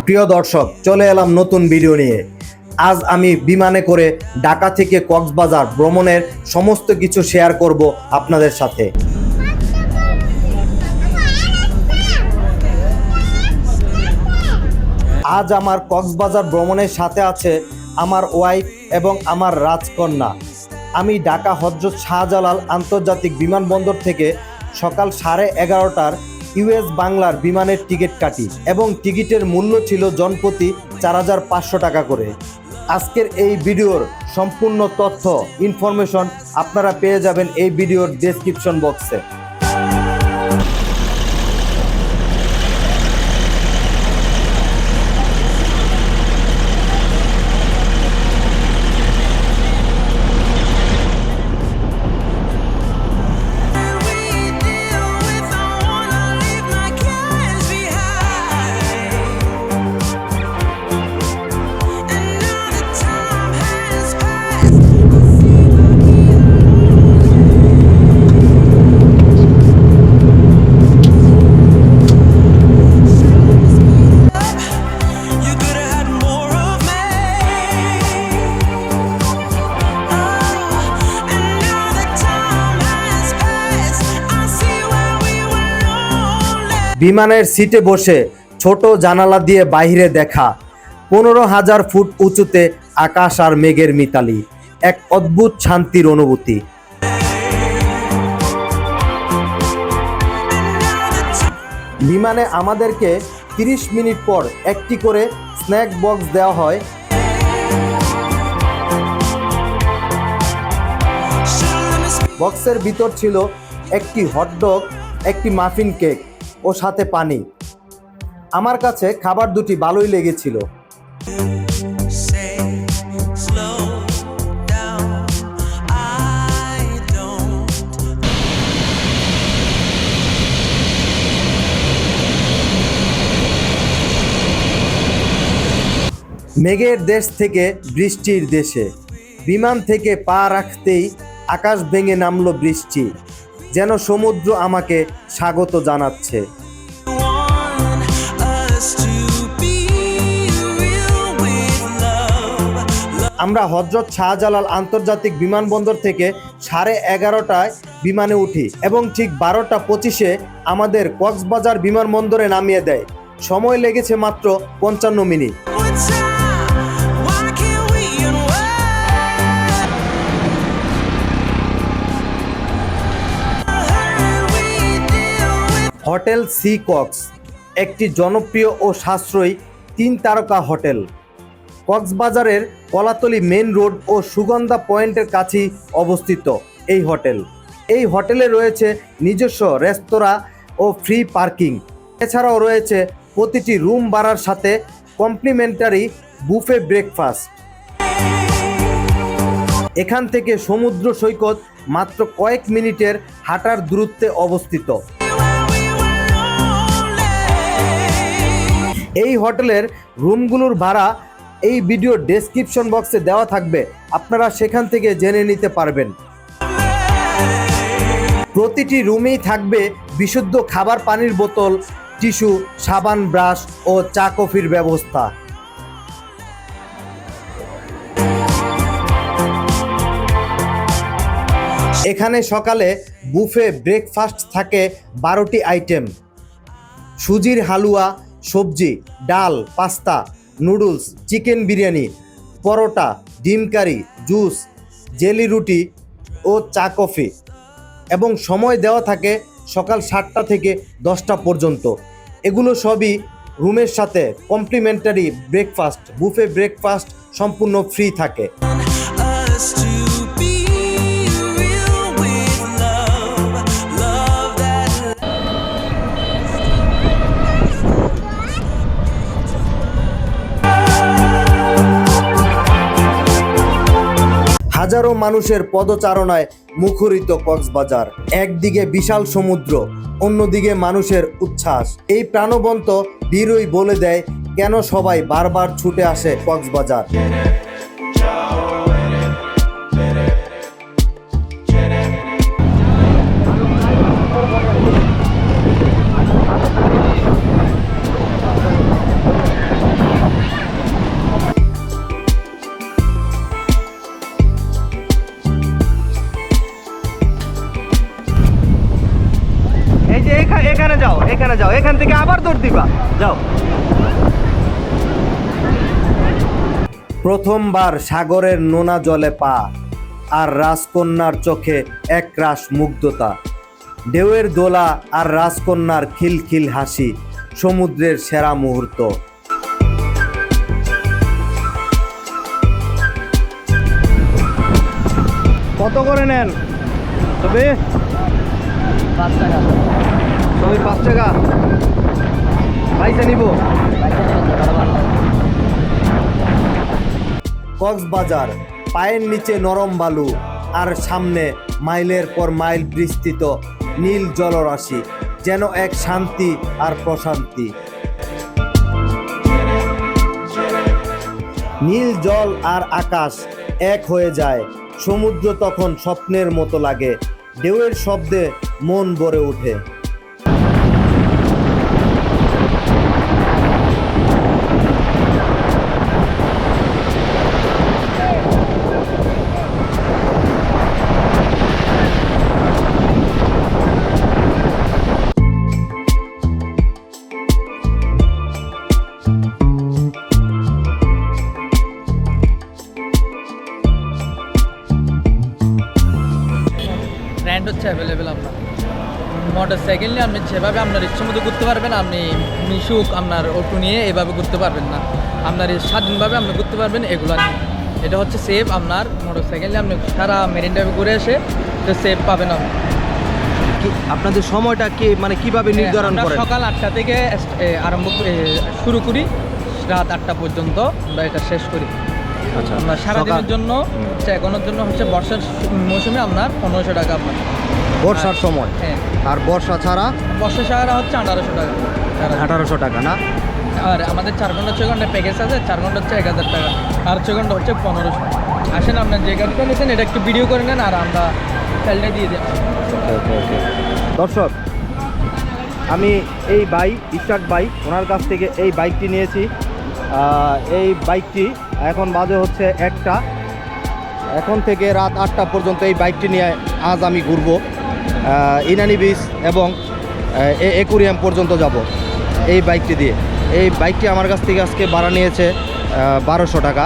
প্রিয় দর্শক, চলে এলাম নতুন ভিডিও নিয়ে। আজ আমি বিমানে করে ঢাকা থেকে কক্সবাজার ভ্রমণের সমস্ত কিছু শেয়ার করব আপনাদের সাথে। আজ আমার কক্সবাজার ভ্রমণের সাথে আছে আমার ওয়াইফ এবং আমার রাজকন্যা। আমি ঢাকা হযরত শাহজালাল আন্তর্জাতিক বিমানবন্দর থেকে সকাল 11:30টার ইউএস বাংলার বিমানের টিকিট কাটি এবং টিকিটের মূল্য ছিল জনপ্রতি 4,500 টাকা করে। আজকের এই ভিডিওর সম্পূর্ণ তথ্য ইনফরমেশন আপনারা পেয়ে যাবেন এই ভিডিওর ডেসক্রিপশন বক্সে। বিমানের সিটে বসে ছোট জানালা দিয়ে বাইরে দেখা 15,000 ফুট উঁচুতে আকাশ আর মেঘের মিতালি, এক অদ্ভুত শান্তির অনুভূতি। বিমানে আমাদেরকে 30 মিনিট পর একটি করে স্ন্যাক বক্স দেওয়া হয়। বক্সের ভিতর ছিল একটি হটডগ, একটি মাফিন কেক ও সাথে পানি। আমার কাছে খাবার দুটি ভালোই লেগেছিল। মেঘের দেশ থেকে বৃষ্টির দেশে বিমান থেকে পা রাখতেই আকাশ ভেঙে নামলো বৃষ্টি, যেন সমুদ্র আমাকে স্বাগত জানাচ্ছে। আমরা হযরত শাহজালাল আন্তর্জাতিক বিমানবন্দর থেকে 11:30টায় বিমানে উঠি এবং ঠিক 12:25-এ আমাদের কক্সবাজার বিমানবন্দরে নামিয়ে দেয়। সময় লেগেছে মাত্র 55 মিনিট। হোটেল সি কক্স একটি জনপ্রিয় ও সাশ্রয়ী 3 তারকা হোটেল। কক্সবাজারের কলাতলী মেইন রোড ও সুগন্ধা পয়েন্টের কাছেই অবস্থিত এই হোটেলে রয়েছে নিজস্ব রেস্তোরাঁ ও ফ্রি পার্কিং। এছাড়াও রয়েছে প্রতিটি রুম ভাড়ার সাথে কমপ্লিমেন্টারি বুফে ব্রেকফাস্ট। এখান থেকে সমুদ্র সৈকত মাত্র কয়েক মিনিটের হাঁটার দূরত্বে অবস্থিত। এই হোটেলের রুমগুলোর ভাড়া এই ভিডিও ডেসক্রিপশন বক্সে দেওয়া থাকবে, আপনারা সেখান থেকে জেনে নিতে পারবেন। প্রতিটি রুমেই থাকবে বিশুদ্ধ খাবার পানির বোতল, টিস্যু, সাবান, ব্রাশ ও চা কফির ব্যবস্থা। এখানে সকালে বুফে ব্রেকফাস্ট থাকে 12টি আইটেম: সুজির হালুয়া, সবজি, ডাল, পাস্তা, নুডলস, চিকেন বিরিয়ানি, পরোটা, ডিম কারি, জুস, জেলি রুটি ও চা কফি। এবং সময় দেওয়া থাকে সকাল 7টা থেকে 10টা পর্যন্ত। এগুলো সবই রুমের সাথে কমপ্লিমেন্টারি ব্রেকফাস্ট, বুফে ব্রেকফাস্ট সম্পূর্ণ ফ্রি থাকে। হাজারো মানুষের পদচারণায় মুখরিত কক্সবাজার। একদিকে বিশাল সমুদ্র, অন্যদিকে মানুষের উচ্ছ্বাস। এই প্রাণবন্ত ভিড়ই বলে দেয় কেন সবাই বারবার ছুটে আসে কক্সবাজার। এখানে যাও, এখানে যাও, এখান থেকে আবার দৌড় দিবা, যাও। প্রথমবার সাগরের নোনা জলে পা, আর রাজকন্যার চোখে একরাশ মুগ্ধতা। ঢেউয়ের দোলা আর রাজকন্যার খিলখিল হাসি, সমুদ্রের সেরা মুহূর্ত। কত করে নেন তবে? 5 টাকা। সবই 5 টাকা। পয়সা নিব। কক্সবাজার, পায়ের নিচে নরম বালু, আর সামনে মাইলের পর মাইল বিস্তৃত নীল জলরাশি, যেন এক শান্তি আর প্রশান্তি। নীল জল আর আকাশ এক হয়ে যায়, সমুদ্র তখন স্বপ্নের মতো লাগে, ঢেউয়ের শব্দে মন ভরে ওঠে। রেন্ট হচ্ছে অ্যাভেলেবেল আপনার মোটর সাইকেল নিয়ে আপনি যেভাবে আপনার ইচ্ছে মতো ঘুরতে পারবেন। আপনি মিশুক আপনার অটো নিয়ে এভাবে ঘুরতে পারবেন না, আপনার স্বাধীনভাবে আপনি ঘুরতে পারবেন এগুলো নিয়ে। এটা হচ্ছে সেফ, আপনার মোটর সাইকেল নিয়ে আপনি সারা মেরিন ড্রাইভ ঘুরে এসে তো সেফ পাবেন আপনি। আপনাদের সময়টা কি মানে কিভাবে নির্ধারণ আমরা করেন? সকাল 8টা থেকে শুরু করি, রাত 8টা পর্যন্ত আমরা এটা শেষ করি। আচ্ছা, আমরা সারাদিনের জন্য হচ্ছে এগোনোর জন্য হচ্ছে বর্ষার মৌসুমে আপনার 1500 টাকা আপনার বর্ষার সময়, হ্যাঁ। আর বর্ষা ছাড়া বর্ষা সারা হচ্ছে 1800 টাকা। 1800 টাকা না? আর আমাদের 4 ঘন্টা 6 ঘন্টা প্যাকেজ আছে, 4 ঘন্টা হচ্ছে 1000 টাকা, আর 6 ঘন্টা হচ্ছে 1500। আসেন আপনার যে গাড়িটা নিয়েছেন এটা একটু ভিডিও করে নেন আর আমরা ফেলটা দিয়ে দিই। দর্শক, আমি এই ইশাক ভাই ওনার কাছ থেকে এই বাইকটি নিয়েছি। এই বাইকটি এখন বাজে হচ্ছে 1টা, এখন থেকে রাত 8টা পর্যন্ত এই বাইকটি নিয়ে আজ আমি ঘুরবো ইনানি বিচ এবং একুরিয়াম পর্যন্ত যাব এই বাইকটি দিয়ে। এই বাইকটি আমার কাছ থেকে আজকে ভাড়া নিয়েছে 1200 টাকা।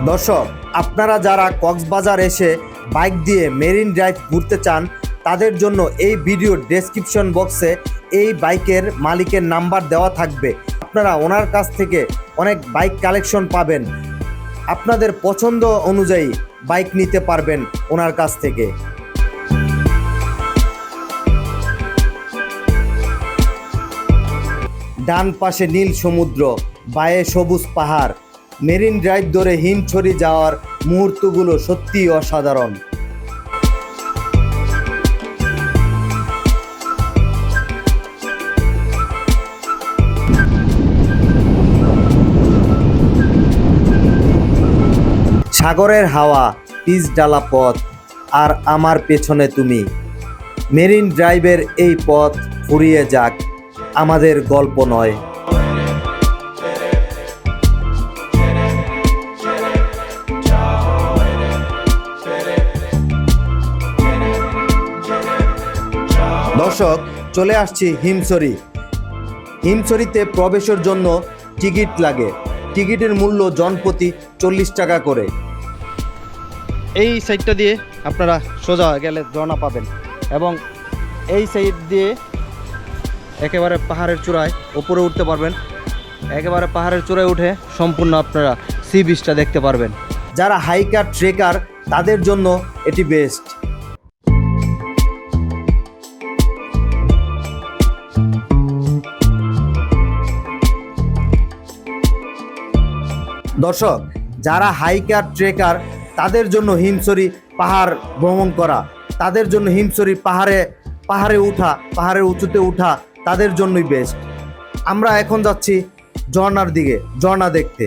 দর্শক, আপনারা যারা কক্সবাজার এসে বাইক দিয়ে মেরিন ড্রাইভ ঘুরতে চান, তাদের জন্য এই ভিডিওর ডেসক্রিপশন বক্সে এই বাইকের মালিকের নাম্বার দেওয়া থাকবে। আপনারা ওনার কাছ থেকে অনেক বাইক কালেকশন পাবেন, আপনাদের পছন্দ অনুযায়ী বাইক নিতে পারবেন ওনার কাছ থেকে। ডান পাশে নীল সমুদ্র, বায়ে সবুজ পাহাড়, মেরিন ড্রাইভ ধরে হিমছড়ি যাওয়ার মুহূর্তগুলো সত্যিই অসাধারণ। সাগরের হাওয়া, পিচ ডালা পথ, আর আমার পেছনে তুমি। মেরিন ড্রাইভের এই পথ ফুরিয়ে যাক, আমাদের গল্প নয়। দর্শক, চলে আসছি হিমছড়ি। হিমছড়িতে প্রবেশের জন্য টিকিট লাগে। টিকিটের মূল্য জনপ্রতি 40 টাকা করে। এই সাইডটা দিয়ে আপনারা সোজা গেলে ঝর্ণা পাবেন এবং এই সাইড দিয়ে একেবারে পাহাড়ের চূড়ায় উপরে উঠতে পারবেন। একেবারে পাহাড়ের চূড়ায় উঠে সম্পূর্ণ আপনারা সি বিচটা দেখতে পারবেন। যারা হাইকার ট্রেকার তাদের জন্য এটি বেস্ট। দর্শক, যারা হাইকার ট্রেকার তাদের জন্য হিমছড়ি পাহাড় ভ্রমণ করা, তাদের জন্য হিমছড়ি পাহাড়ে উঠা, পাহাড়ের উঁচুতে উঠা তাদের জন্যই বেস্ট। আমরা এখন যাচ্ছি ঝর্ণার দিকে, ঝর্ণা দেখতে।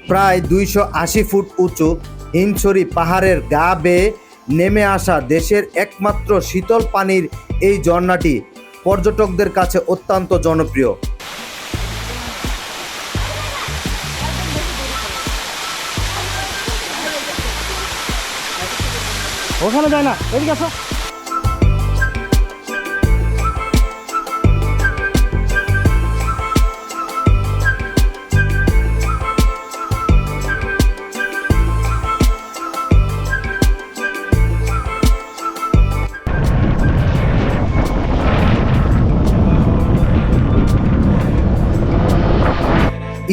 প্রায় 280 ফুট উঁচু হিমছড়ি পাহাড়ের গা বেয়ে নেমে আসা দেশের একমাত্র শীতল পানির এই ঝর্ণাটি পর্যটকদের কাছে অত্যন্ত জনপ্রিয়। ওখানে যায় না, এদিকে আসো।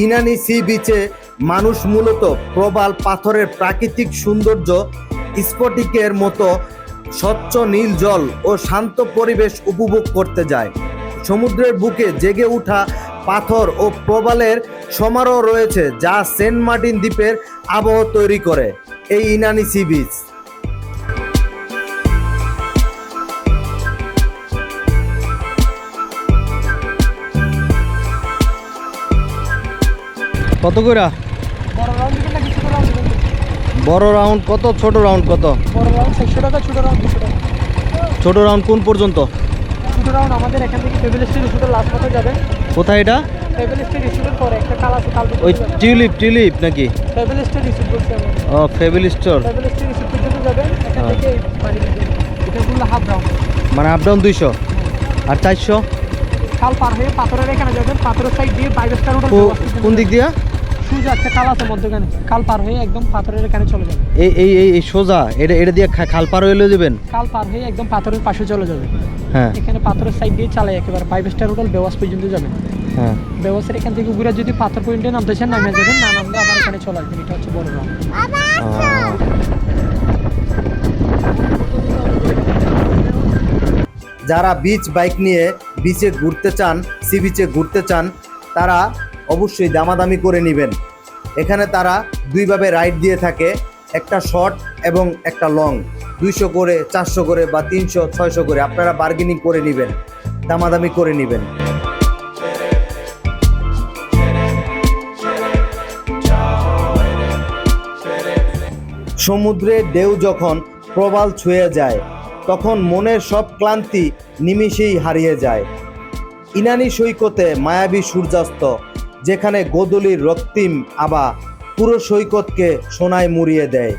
ইনানি সি বিচে মানুষ মূলত প্রবাল পাথরের প্রাকৃতিক সৌন্দর্য, স্ফটিকের মতো স্বচ্ছ নীল জল ও শান্ত পরিবেশ উপভোগ করতে যায়। সমুদ্রের বুকে জেগে ওঠা পাথর ও প্রবালের সমারোহ রয়েছে, যা সেন্ট মার্টিন দ্বীপের আবহ তৈরি করে এই ইনানি সি বিচ। কত কইরা? বড় রাউন্ড দিবেন নাকি ছোট রাউন্ড দিবেন? বড় রাউন্ড কত, ছোট রাউন্ড কত? বড় রাউন্ড 600 টাকা, ছোট রাউন্ড 200 টাকা। ছোট রাউন্ড কোন পর্যন্ত? ছোট রাউন্ড আমাদের এখান থেকে টেবিল স্টিল রিসোর্টের লাস্ট পথে যাবেন। কোথায় এটা? টেবিল স্টিল রিসোর্টের পরে একটা কাল আছে, কাল ওই টিউলিপ নাকি? টেবিল স্টিল রিসোর্ট বলছি আমি। ও ফেবিল স্টোর। টেবিল স্টিল রিসোর্ট পর্যন্ত যাবেন, এখান থেকে পানি দিবেন। এটা হলো হাফ রাউন্ড, মানে আপ ডাউন 200 আর 400। কাল পার হয়ে পাথরের এখানে যাবেন, পাথরের সাইড দিয়ে 5 স্টার হোটেল। কোন দিক দিয়া? সোজা একটা কাল আছে মধ্যখানে, কাল পার হয়ে একদম পাথরের এখানে চলে যাবেন। এই সোজা এটা দিয়ে খাল পার হয়ে যাবেন। কাল পার হয়ে একদম পাথরের পাশে চলে যাবে। হ্যাঁ, এখানে পাথরের সাইড দিয়ে চালাই একেবারে 5 স্টার হোটেল বেওয়াস পর্যন্ত যাবেন। হ্যাঁ, বেওয়াসের এখান থেকে ঘুরে যদি পাথর পয়েন্টে নামতে চান নামে যাবেন, না নামলে আবার এখানে চলে আসবেন। এটা হচ্ছে বড় রাউন্ড। যারা বিচ বাইক নিয়ে বিচে ঘুরতে চান, সি বিচে ঘুরতে চান, তারা অবশ্যই দামাদামি করে নেবেন। এখানে তারা দুইভাবে রাইড দিয়ে থাকে, একটা শর্ট এবং একটা লং। 200 করে, 400 করে বা 300, 600 করে আপনারা বার্গেনিং করে নেবেন, দামাদামি করে নেবেন। সমুদ্রে ঢেউ যখন প্রবাল ছুঁয়ে যায়, তখন মনের সব ক্লান্তি নিমিষেই হারিয়ে যায়। ইনানি সৈকতে মায়াবী সূর্যাস্ত, যেখানে গোধূলির রক্তিম আভা পুরো সৈকতকে সোনায় মুড়িয়ে দেয়।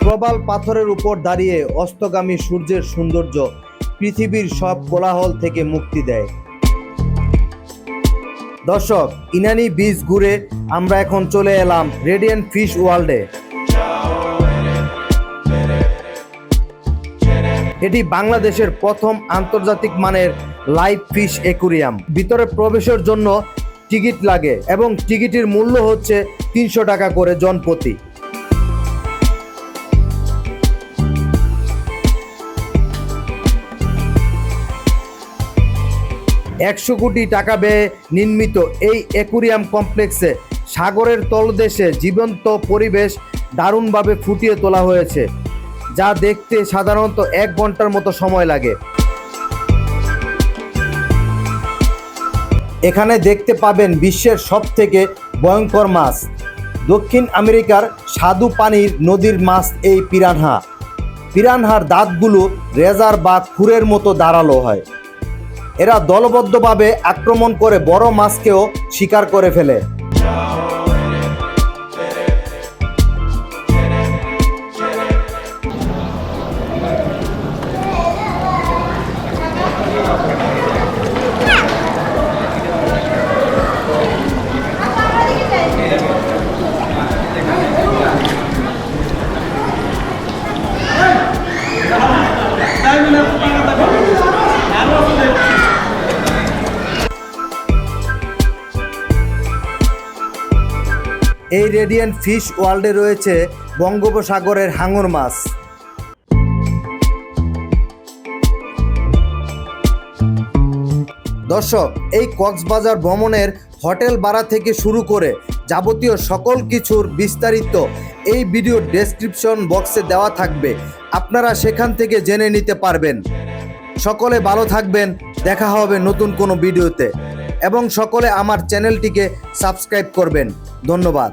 প্রবাল পাথরের উপর দাঁড়িয়ে অস্তগামী সূর্যের সৌন্দর্য পৃথিবীর সব কোলাহল থেকে মুক্তি দেয়। দর্শক, ইনানি বিচ ঘুরে আমরা এখন চলে এলাম রেডিয়েন্ট ফিশ ওয়ার্ল্ডে। এটি বাংলাদেশের প্রথম আন্তর্জাতিক মানের লাইভ ফিশ অ্যাকুরিয়াম। ভিতরে প্রবেশের জন্য টিকিট লাগে এবং টিকিটের মূল্য হচ্ছে 300 টাকা করে জনপ্রতি। $100 কোটি ব্যয়ে নির্মিত এই অ্যাকুরিয়াম কমপ্লেক্সে সাগরের তলদেশে জীবন্ত পরিবেশ দারুণভাবে ফুটিয়ে তোলা হয়েছে, যা দেখতে সাধারণত 1 ঘন্টার মতো সময় লাগে। এখানে দেখতে পাবেন বিশ্বের সবথেকে ভয়ঙ্কর মাছ, দক্ষিণ আমেরিকার স্বাদু পানির নদীর মাছ এই পিরানহা। পিরানহার দাঁতগুলো রেজার বা খুরের মতো ধারালো হয়। এরা দলবদ্ধভাবে আক্রমণ করে বড় মাছকেও শিকার করে ফেলে। এই রেডিয়েন্ট ফিশ ওয়ার্ল্ডে রয়েছে বঙ্গোপসাগরের হাঙর মাছ। দর্শক, এই কক্সবাজার ভ্রমণের হোটেল ভাড়া থেকে শুরু করে যাবতীয় সকল কিছুর বিস্তারিত এই ভিডিও ডেসক্রিপশন বক্সে দেওয়া থাকবে, আপনারা সেখান থেকে জেনে নিতে পারবেন। সকলে ভালো থাকবেন, দেখা হবে নতুন কোনো ভিডিওতে এবং সকলে আমার চ্যানেলটিকে সাবস্ক্রাইব করবেন। ধন্যবাদ।